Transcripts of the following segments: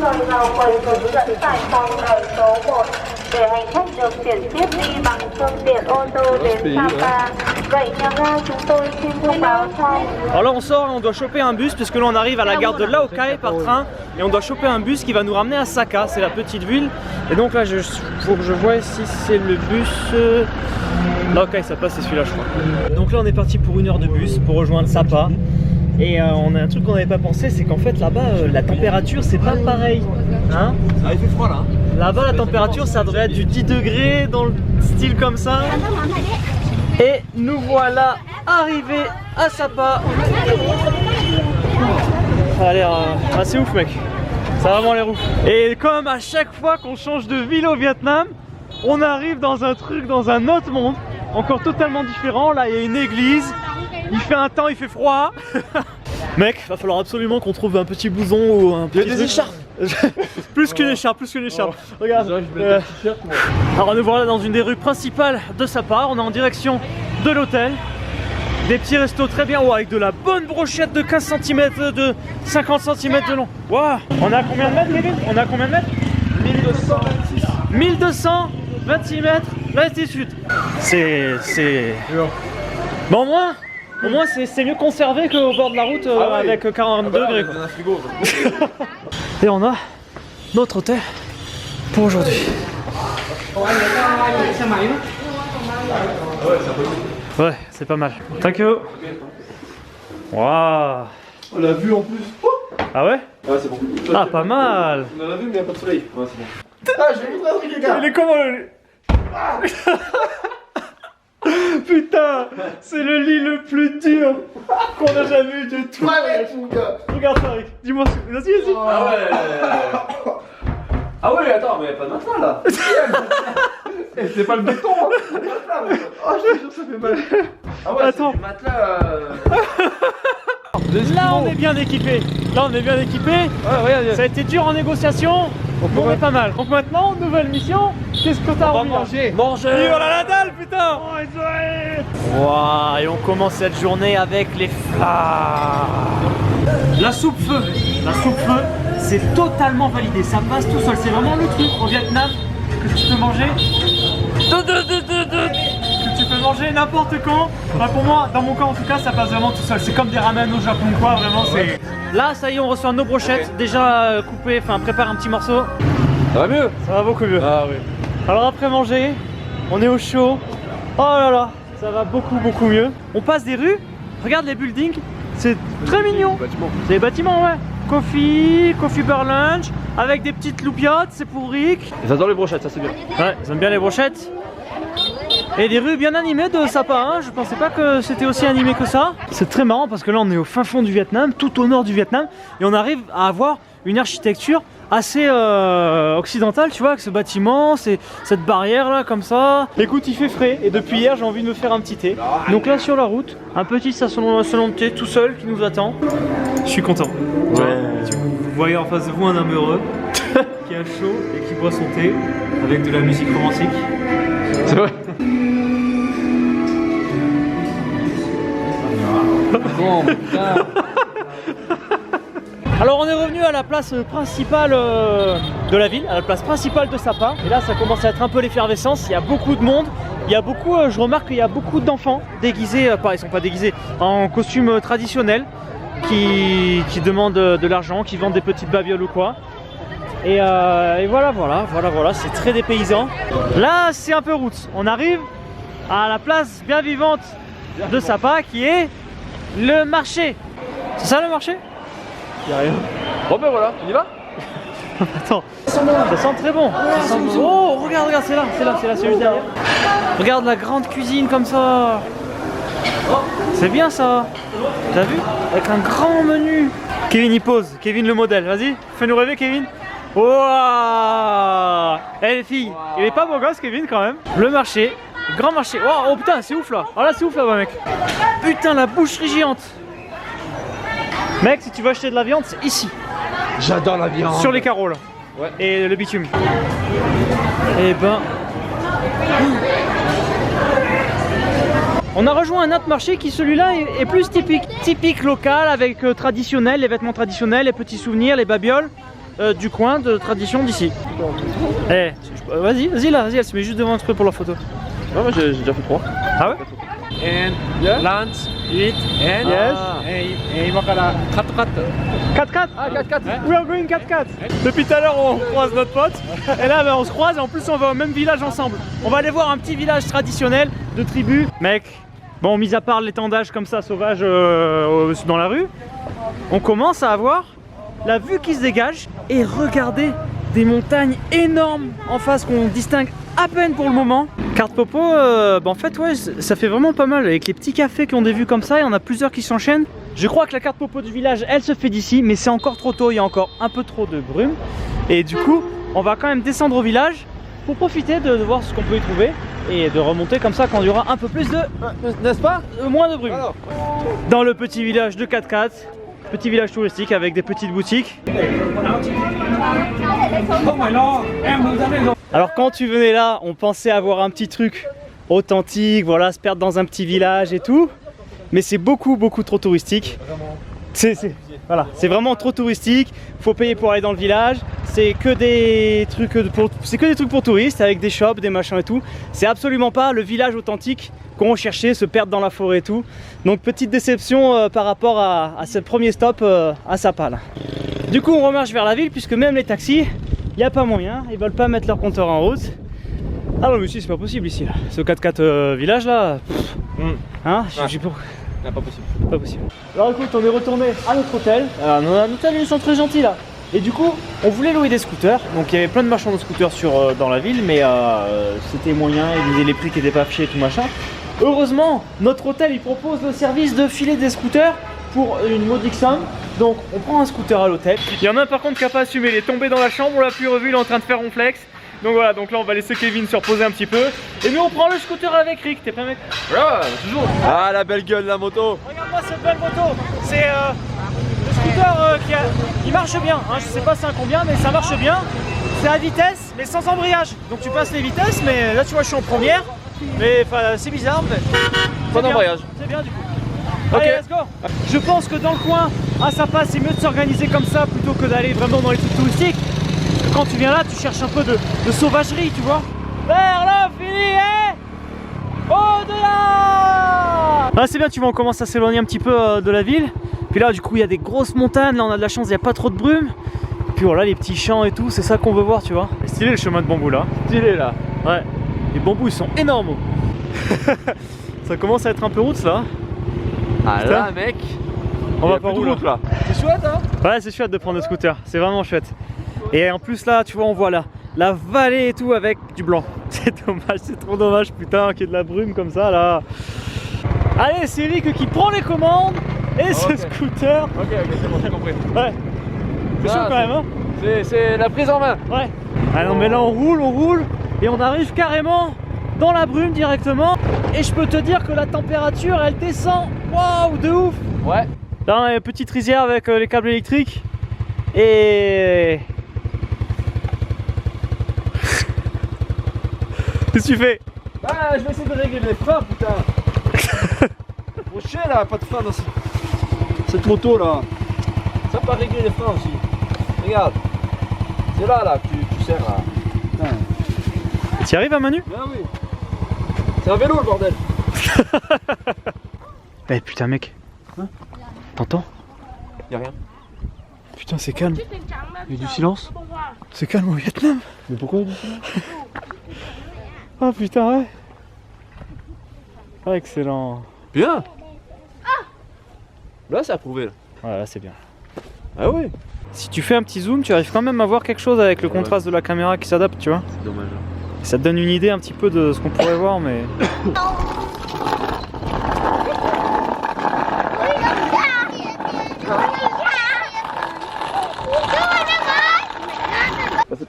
mời vào quầy hướng dẫn tại phòng đợi số 1 để hành khách được chuyển tiếp đi bằng phương tiện ô tô đến Sapa. Vậy nhà ga chúng tôi xin thông báo cho. Alors là on sort et on doit choper un bus parce que là on arrive à la gare de Laokai par train et on doit choper un bus qui va nous ramener à Saka, c'est la petite ville. Et donc là faut que je vois si c'est le bus Laokai Sapa, c'est celui-là je crois. Donc là on est parti pour 1 heure de bus pour rejoindre Sapa. Et on a un truc qu'on n'avait pas pensé, c'est qu'en fait là-bas la température c'est pas pareil. Hein? Ah, il fait froid là. Là-bas la température ça devrait être du 10 degrés dans le style comme ça. Et nous voilà arrivés à Sapa. Ça a l'air assez ouf mec. Ça a vraiment l'air ouf. Et comme à chaque fois qu'on change de ville au Vietnam, on arrive dans un truc, dans un autre monde, encore totalement différent. Là il y a une église, il fait un temps, il fait froid. Mec, va falloir absolument qu'on trouve un petit blouson ou un petit. Il y a des écharpes. Plus qu'une écharpe, plus qu'une écharpe. Regarde. Alors nous voilà dans une des rues principales de Sapa. On est en direction de l'hôtel. Des petits restos très bien, avec de la bonne brochette de 15 cm, de 50 cm de long. Wow. On a combien de mètres, Kevin? On a combien de mètres? 1226. 1226 mètres d'altitude. C'est... Bon, au moins c'est mieux conservé qu'au bord de la route avec 40 degrés. Quoi. Et on a notre hôtel pour aujourd'hui. Ouais, c'est pas mal. Thank you. Waouh. On l'a vu en plus. Ah ouais? Ouais, c'est bon. Ah, pas mal. On l'a vu, mais il n'y a pas de soleil. Ouais, c'est bon. Ah, je vais vous montrer un truc, les gars. Il est comment le... Putain, c'est le lit le plus dur qu'on a jamais eu de tout. Ouais, mon gars. Regarde ça, Rick. Dis-moi, vas-y. Ah ouais. Ah ouais, attends, mais il n'y a pas de matelas là. C'est pas le béton, hein. Oh, je te jure, ça fait mal. Ah ouais, attends. C'est du matelas. Là, on est bien équipé. Ouais, Ça a été dur en négociation, mais on est pas mal. Donc maintenant, nouvelle mission. Qu'est-ce que t'as envie? Manger. Vive la dalle, putain. Waouh, et on commence cette journée avec les flammes. La soupe-feu, c'est totalement validé. Ça passe tout seul. C'est vraiment le truc au Vietnam que tu peux manger. Que tu peux manger n'importe quand. Enfin, pour moi, dans mon cas en tout cas, ça passe vraiment tout seul. C'est comme des ramen au Japon, quoi. Vraiment, c'est. Là, ça y est, on reçoit nos brochettes déjà coupées. Enfin, prépare un petit morceau. Ça va mieux? Ça va beaucoup mieux. Ah oui. Alors après manger, on est au chaud. Oh là là, ça va beaucoup mieux. On passe des rues, regarde les buildings, c'est très mignon. C'est des bâtiments, ouais. Coffee bar lunch, avec des petites loupiottes, c'est pour Rick. Ils adorent les brochettes, ça c'est bien. Ouais, ils aiment bien les brochettes. Et des rues bien animées de Sapa, hein. Je pensais pas que c'était aussi animé que ça. C'est très marrant parce que là on est au fin fond du Vietnam, tout au nord du Vietnam, et on arrive à avoir une architecture assez occidentale, tu vois, avec ce bâtiment, cette barrière là comme ça. Écoute, il fait frais et depuis hier j'ai envie de me faire un petit thé. Donc là sur la route, un petit salon de thé tout seul qui nous attend. Je suis content. Ouais. Vous voyez en face de vous un homme heureux qui a chaud et qui boit son thé avec de la musique romantique. C'est vrai. Bon, putain. Alors on est revenu à la place principale de la ville, à la place principale de Sapa. Et là ça commence à être un peu l'effervescence, il y a beaucoup de monde. Il y a beaucoup, je remarque qu'il y a beaucoup d'enfants déguisés, ils sont pas déguisés, en costume traditionnel qui demandent de l'argent, qui vendent des petites babioles ou quoi. Et voilà, c'est très dépaysant. Là c'est un peu route, on arrive à la place bien vivante de Sapa qui est le marché. C'est ça le marché? Y'a rien. Bon ben voilà, on y va? Attends, ça sent très bon. Oh, regarde, c'est là, c'est juste derrière. Regarde la grande cuisine comme ça. C'est bien ça. T'as vu? Avec un grand menu. Kevin il pose, Kevin le modèle, vas-y, fais-nous rêver Kevin. Waouh. Eh les filles, il est pas beau gosse Kevin quand même. Le marché, le grand marché. Oh putain, c'est ouf là. Oh là c'est ouf là-bas mec. Putain la boucherie géante. Mec, si tu veux acheter de la viande, c'est ici. J'adore la viande. Sur les carreaux là. Ouais. Et le bitume. Et ben. On a rejoint un autre marché qui celui-là est plus typique local avec traditionnel, les vêtements traditionnels, les petits souvenirs, les babioles. du coin, de tradition d'ici. Eh, vas-y là, vas-y, elle se met juste devant un truc pour leur photo. Non, moi j'ai déjà fait 3. Ah ouais? And Yeah. lunch, eat, and Yes. et imokara 4-4. 4x4? Ah, 4-4. We are going 4x4. Depuis tout à l'heure, on croise notre pote. Et là, on se croise et en plus, on va au même village ensemble. On va aller voir un petit village traditionnel de tribu. Mec, bon, mis à part l'étendage comme ça, sauvage dans la rue, on commence à avoir la vue qui se dégage. Et regardez des montagnes énormes en face qu'on distingue à peine pour le moment. Carte Popo, en fait, ouais, ça fait vraiment pas mal. Avec les petits cafés qui ont des vues comme ça, il y en a plusieurs qui s'enchaînent. Je crois que la carte Popo du village, elle se fait d'ici, mais c'est encore trop tôt, il y a encore un peu trop de brume. Et du coup, on va quand même descendre au village pour profiter de voir ce qu'on peut y trouver et de remonter comme ça quand il y aura un peu plus de... N'est-ce pas? Moins de brume. Alors. Dans le petit village de 4x4, petit village touristique avec des petites boutiques. Alors quand tu venais là, on pensait avoir un petit truc authentique, voilà, se perdre dans un petit village et tout. Mais c'est beaucoup trop touristique. Voilà, c'est vraiment trop touristique. Faut payer pour aller dans le village. C'est que des trucs pour touristes avec des shops, des machins et tout. C'est absolument pas le village authentique qu'on recherchait, se perdre dans la forêt et tout. Donc petite déception par rapport à ce premier stop à Sapa là. Du coup, on remarche vers la ville puisque même les taxis, il n'y a pas moyen. Ils veulent pas mettre leur compteur en route. Ah non mais si, c'est pas possible ici là. Ce 4x4 village là. Hein, j'ai pas... Non, pas possible. Pas possible. Alors écoute, on est retourné à notre hôtel. Alors, notre hôtel, ils sont très gentils là. Et du coup, on voulait louer des scooters. Donc il y avait plein de marchands de scooters dans la ville, mais c'était moyen, ils disaient les prix qui n'étaient pas affichés et tout machin. Heureusement, notre hôtel, il propose le service de filer des scooters pour une modique somme. Donc on prend un scooter à l'hôtel. Il y en a un par contre qui n'a pas assumé, il est tombé dans la chambre, on l'a plus revu, il est en train de faire ronflex. Donc voilà, donc là on va laisser Kevin se reposer un petit peu. Et nous on prend le scooter avec Rick, t'es prêt mec? Voilà, toujours. Ah, la belle gueule, la moto. Regarde-moi cette belle moto. C'est le scooter il marche bien, hein. Je sais pas c'est un combien mais ça marche bien. C'est à vitesse mais sans embrayage. Donc tu passes les vitesses mais là tu vois je suis en première. Mais c'est bizarre mais... Pas d'embrayage. C'est bien du coup. Ok. Allez let's go. Je pense que dans le coin, à Sapa c'est mieux de s'organiser comme ça plutôt que d'aller vraiment dans les trucs touristiques. Quand tu viens là, tu cherches un peu de sauvagerie, tu vois. Vers l'infini et au-delà. Là c'est bien, tu vois, on commence à s'éloigner un petit peu de la ville. Puis là du coup il y a des grosses montagnes, là on a de la chance, il n'y a pas trop de brume. Puis voilà les petits champs et tout, c'est ça qu'on veut voir, tu vois. C'est stylé le chemin de bambou là. Stylé là. Ouais, les bambous ils sont énormes. Ça commence à être un peu route là. Ah putain. là mec, on va pas où là? C'est chouette hein. Ouais c'est chouette de prendre le scooter, c'est vraiment chouette. Et en plus là tu vois on voit là la vallée et tout avec du blanc. C'est dommage, c'est trop dommage putain qu'il y ait de la brume comme ça là. Allez c'est Rick qui prend les commandes et ce scooter. Ok c'est bon, j'ai compris. Ouais. C'est chaud quand même hein. C'est la prise en main. Ouais. Ah non mais là on roule et on arrive carrément dans la brume directement. Et je peux te dire que la température elle descend. Waouh de ouf. Ouais. Là on a une petite rizière avec les câbles électriques. Et... Qu'est-ce que tu fais? Ah, je vais essayer de régler les freins, putain. Faut chier là, pas de frein dans cette moto là. Ça va pas régler les freins aussi. Regarde. C'est là que tu serres là. Putain. Tu y arrives à Manu? Ah oui. C'est un vélo le bordel. Eh putain mec. Hein? T'entends? Y'a rien. Putain c'est calme. Il y a du silence. C'est calme au Vietnam. Mais pourquoi il y a du silence? Oh putain ouais. Ah, excellent. Bien. Là c'est approuvé là. Ouais là c'est bien. Ah oui. Si tu fais un petit zoom tu arrives quand même à voir quelque chose avec le contraste de la caméra qui s'adapte tu vois. C'est dommage. Ça te donne une idée un petit peu de ce qu'on pourrait voir mais...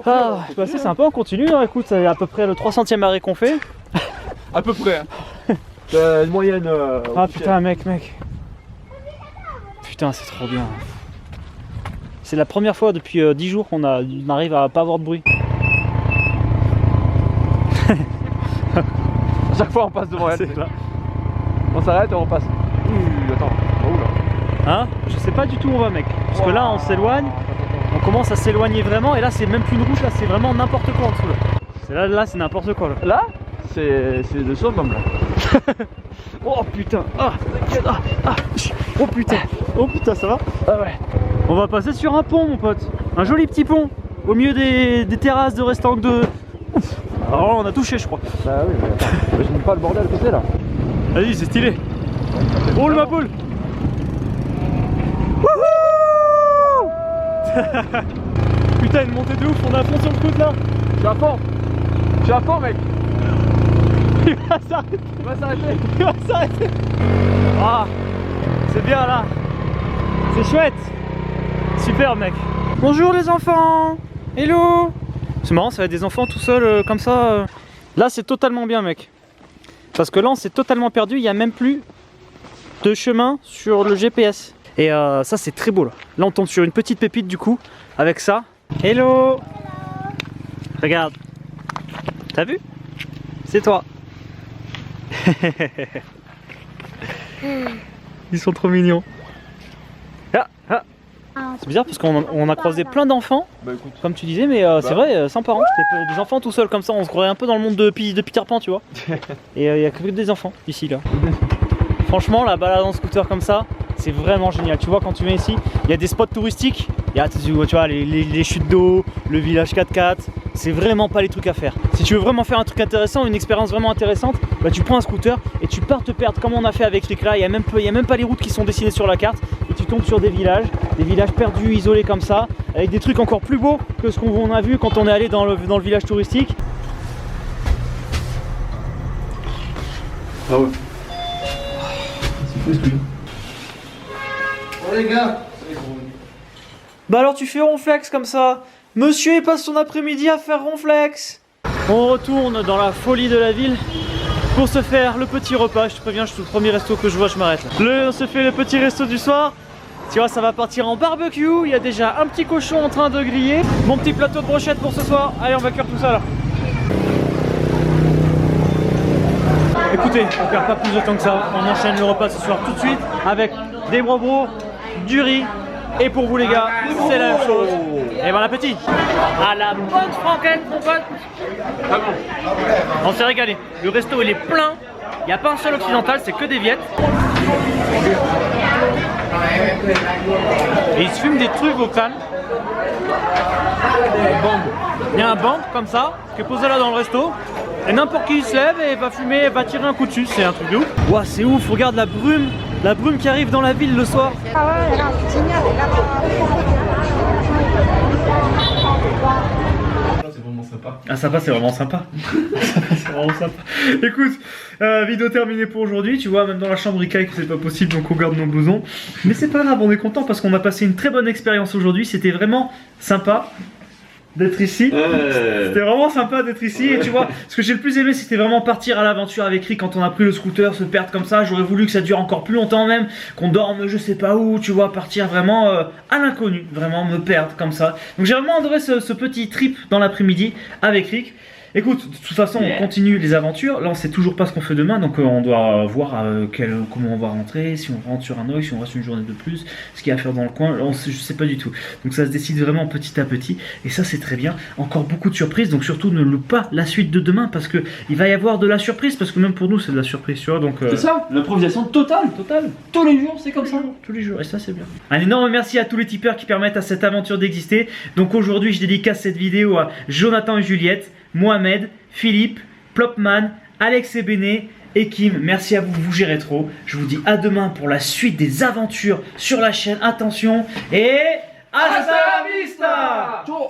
Ah, bah c'est sympa, on continue, hein. Écoute, c'est à peu près le 300e arrêt qu'on fait. À peu près. C'est une moyenne. Ah putain mec. Putain c'est trop bien. C'est la première fois depuis 10 jours qu'on arrive à pas avoir de bruit. À chaque fois on passe devant elle. Là. On s'arrête et on passe. Attends, on va où là? Hein? Je sais pas du tout où on va mec. Parce que là on s'éloigne, on commence à s'éloigner vraiment. Et là, c'est même plus une rouge, là, c'est vraiment n'importe quoi en dessous. Là, c'est n'importe quoi. Là, c'est de summum là. Oh putain, oh putain, ça va? Ah ouais. On va passer sur un pont, mon pote. Un joli petit pont au milieu des terrasses de restaurants de. Alors, on a touché, je crois. Bah oui, mais attends, j'imagine pas le bordel que c'est là. Vas-y, c'est stylé. Roule ma poule. Putain, une montée de ouf, on est à fond sur le coude là. Je suis à fond, mec. Il va s'arrêter. Il va s'arrêter. Ah, c'est bien là. C'est chouette. Super, mec. Bonjour les enfants. Hello. C'est marrant, ça va être des enfants tout seuls comme ça. Là, c'est totalement bien, mec. Parce que là, on s'est totalement perdu. Il n'y a même plus de chemin sur le GPS. Et ça, c'est très beau là. Là, on tombe sur une petite pépite du coup. Avec ça. Hello. Regarde. T'as vu? C'est toi. Ils sont trop mignons. C'est bizarre parce qu'on a croisé plein d'enfants, Bah écoute. comme tu disais, mais c'est vrai, sans parents. Des enfants tout seuls comme ça, on se croirait un peu dans le monde de Peter Pan, tu vois. Et il y a que des enfants ici là. Franchement, la balade en scooter comme ça, c'est vraiment génial. Tu vois, quand tu viens ici, il y a des spots touristiques, il y a, tu vois, les chutes d'eau, le village 4x4. C'est vraiment pas les trucs à faire. Si tu veux vraiment faire un truc intéressant, une expérience vraiment intéressante, bah tu prends un scooter et tu pars te perdre comme on a fait avec Rick là. Il y a même pas les routes qui sont dessinées sur la carte et tu tombes sur des villages perdus, isolés comme ça, avec des trucs encore plus beaux que ce qu'on a vu quand on est allé dans le village touristique. Ah ouais. C'est cool. Oh les gars. Bah alors tu fais ronflex comme ça. Monsieur il passe son après-midi à faire ronflex. On retourne dans la folie de la ville pour se faire le petit repas. Je te préviens, c'est le premier resto que je vois, je m'arrête là. On se fait le petit resto du soir. Tu vois, ça va partir en barbecue. Il y a déjà un petit cochon en train de griller. Mon petit plateau de brochettes pour ce soir. Allez, on va cuire tout ça là. Écoutez, on perd pas plus de temps que ça. On enchaîne le repas ce soir tout de suite avec des brobros, du riz. Et pour vous les gars, c'est la même chose. Et bon appétit. À la bonne franquette mon pote. Ah bon. On s'est régalé. Le resto il est plein. Il n'y a pas un seul occidental, c'est que des viettes. Et ils se fument des trucs au calme. Il y a un band comme ça qui est posé là dans le resto. Et n'importe qui se lève et va fumer, va tirer un coup dessus. C'est un truc de ouf. Ouah, c'est ouf, regarde la brume qui arrive dans la ville le soir. C'est vraiment sympa. Ah sympa, c'est vraiment sympa. C'est vraiment sympa. Écoute, vidéo terminée pour aujourd'hui. Tu vois, même dans la chambre il caille que c'est pas possible, donc on garde nos blousons. Mais c'est pas grave, on est content parce qu'on a passé une très bonne expérience aujourd'hui. C'était vraiment sympa d'être ici. C'était vraiment sympa d'être ici. Et tu vois, ce que j'ai le plus aimé, c'était vraiment partir à l'aventure avec Rick quand on a pris le scooter, se perdre comme ça. J'aurais voulu que ça dure encore plus longtemps même, qu'on dorme je sais pas où, tu vois, partir vraiment à l'inconnu, vraiment me perdre comme ça. Donc j'ai vraiment adoré ce petit trip dans l'après-midi avec Rick. Écoute, de toute façon, on continue les aventures. Là, on sait toujours pas ce qu'on fait demain, donc on doit voir comment on va rentrer, si on rentre sur un oeil, si on reste une journée de plus, ce qu'il y a à faire dans le coin. Là, je sais pas du tout. Donc ça se décide vraiment petit à petit, et ça c'est très bien. Encore beaucoup de surprises, donc surtout ne loupe pas la suite de demain, parce que il va y avoir de la surprise, parce que même pour nous c'est de la surprise, tu vois. Donc c'est ça, l'improvisation totale. Tous les jours, c'est comme ça. Tous les jours, et ça c'est bien. Un énorme merci à tous les tipeurs qui permettent à cette aventure d'exister. Donc aujourd'hui, je dédicace cette vidéo à Jonathan et Juliette, Mohamed, Philippe, Plopman, Alex et Béné et Kim. Merci à vous, vous gérez trop. Je vous dis à demain pour la suite des aventures sur la chaîne. Attention et hasta la vista. Ciao.